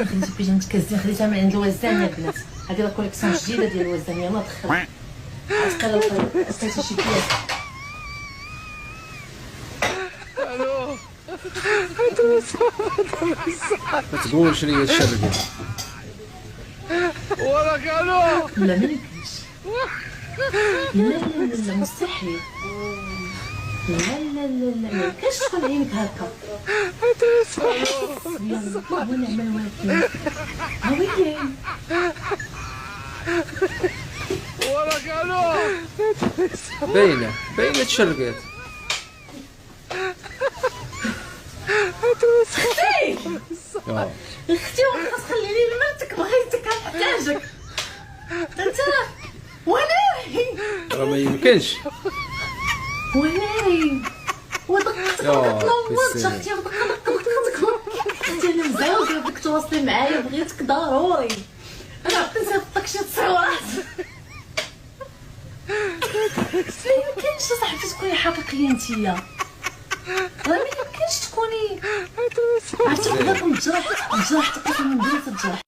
خديت بيجامه كازين خديتها من عند الوزان يا البنات. هذه لا كوليكسيون جديده ديال الوزان يلاه دخل عتقال لقيتي شي بياس. الو ما تقولش لي الشرقة. وراك الو. لا ما يمكنش. لا لا لا مستحيل. لا لا لا لا ما يمكنش تكون عينك هكا. يلا ونعمل واكل. ها وين؟ وراك الو. باينة تشرقات. اختي وخاص خليني لمرتك بغيتك نحتاجك. انت وناي راه ما يمكنش. وناي ودقتك نوضت اختي اختي انا مزوجه بدك تواصلي معايا بغيتك ضروري. انا عطيتك عطاك شي تصويرات. ما يمكنش صاحبتي تكوني حقيقيه نتيا. راه ما يمكنش تكوني عرفتي قدرت نجرح تقيت من بنت الجرح.